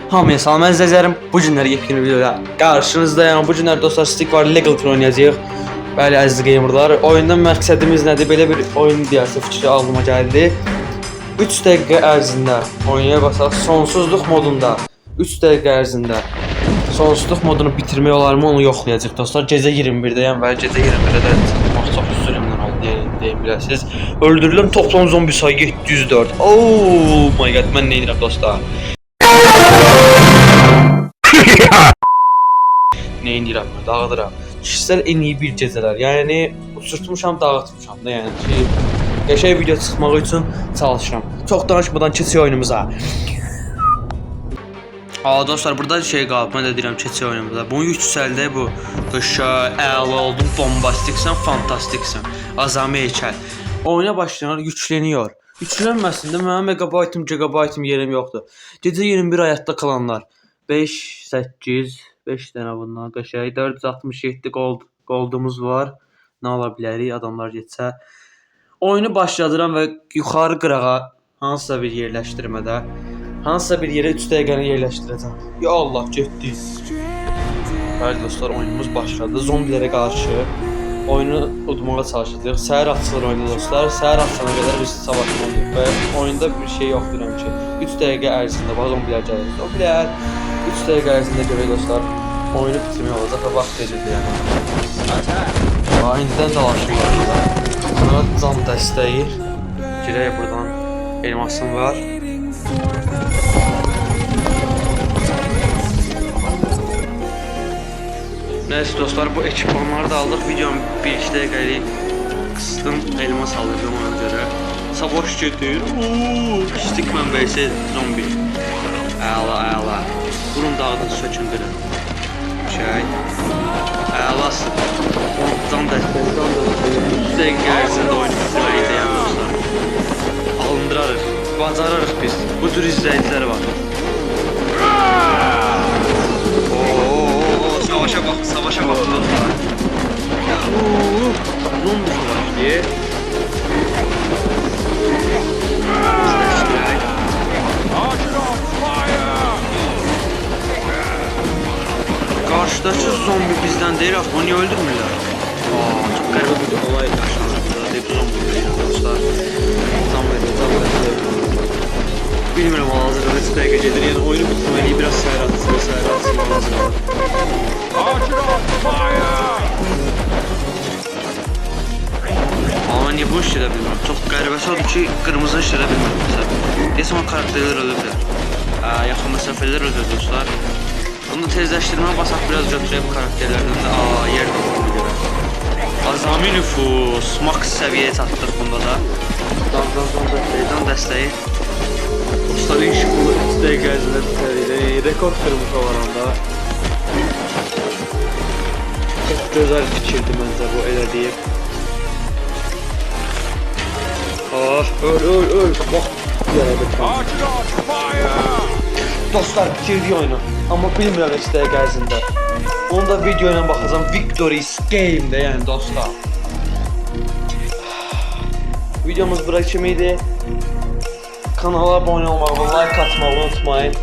Hamıya salam əzizlərim. Bu günlər yepyeni videoda qarşınızdayam. Bu günlər dostlar Stick War Legal oynayacağıq. Bəli əziz gamerlar, oyundan məqsədimiz nədir? Belə bir oyun ideyası fikri ağlıma gəldi. 3 dəqiqə ərzində oynaya basaq sonsuzluq modunda. 3 dəqiqə ərzində sonsuzluq modunu bitirmək olarmı onu yoxlayacağıq dostlar. Gecə 21-dəyəm və gecə 21-də də çıxmaq çox üstünümdən oldu deyə bilərsiniz. Öldürülən toplam zombi sayı 704. Oh my god, mən nə edirəm dostlar? Ne indirəm, dağıdıram. Kişisel en iyi bir gecələr. Yəni uçurtmuşam, dağıtmışam da, yəni ki, qəşəng video çıxmaq üçün çalışıram. Çox danışmadan keçək oyunumuza. Dostlar, burada şey qalıb, mən də deyirəm keçək oyunumuza. Bunu yüksəldə bu. Qışa, əla oldum, bombastiksən, fantastiksən. Azami heykəl. Oyuna başlayanlar yükleniyor. Yüklənməsində mənim megabaytım yerim yoxdur. Gecə 21 həyatda qalanlar. 5, 8, 5 dənə bundan qəşəng 467 goldumuz var. Nə ola bilərik adamlar getsə. Oyunu başladıram və yuxarı qırağa hansısa bir yerləşdirmədə hansısa bir yerə 3 dəqiqəni yerləşdirəcəm. Ya Allah, getdi. Bəli dostlar, oyunumuz başladı. Zombilərə qarşı oyunu udmağa çalışacağıq. Səhər açılır oyunda dostlar. Səhər açılana qədər biz savaşmalıyıq və oyunda bir şey yoxdur ki. 3 dəqiqə ərzində bax zombilər gəlir. Zombilər 3 dəqiqə ərzində görək dostlar. Oyunu bitirmək olacaq və vaxt verirdi yəni. İndidən dalaşırlar. Buna can dəstəyi. Girək buradan elmasım var. Neyse dostlar, bu ekipmanları da aldık. Videom 1-2 dəqiqəlik qısdım, elmas alırdım ona görə. Savaş gedir. Pislik mənbəsi zombi. Əla. Vurun dağıdın, sökündürün. Əlası. Can dəstəyi. 3 dəqiqə ərzində oyunu bitirməyi deyəm dostlar. Alındırarıq, bacarırıq biz. Bu tür izləyiciləri var. Savaşa bak dostlar. Zombi savaş diye. Karşıdaki zombi bizden değil, onu niye öldürmürler? Çok garip bir olay yaşandı. Hep zombi dostlar. Bilmiyorum, hazırda 3 dəqiqə gedir. Yəni oyunu bitirməliyi biraz səhər atsın lazım. Ama niye bu işlə bilmirəm? Çox qəribəsi odur ki, qırmızı işlə bilmirəm məsələn. Deyəsən o karakterlər ölüblər. Yaxın məsafələr ölür dostlar. Bunu tezləşdirmə basaq biraz götürək karakterlərdən də. Yer tutduğunu görə. Azami nüfus, max səviyyəyə çatdıq bunda da. Dan dəstəyi. Dostlar, iş bu 3 dəqiqə ərzində bitərik. Rekord qırmış olan anda. Çox gözəl fikirdi məncə bu elədiyim. Öl. Bax, dostlar, bitirdik oyunu. Amma bilmirəm 3 dəqiqə ərzində. Onu da video ilə baxacam. Victory's Game'də yəni dostlar. Videomuz bura kimi idi. Kanala abone olmağı ve like atmağı unutmayın.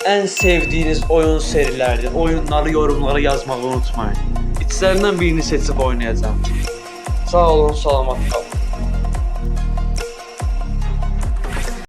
En sevdiğiniz oyun serilerdir. Oyunları yorumlara yazmağı unutmayın. İçlerinden birini seçip oynayacağım. Sağ olun, salamat kalın.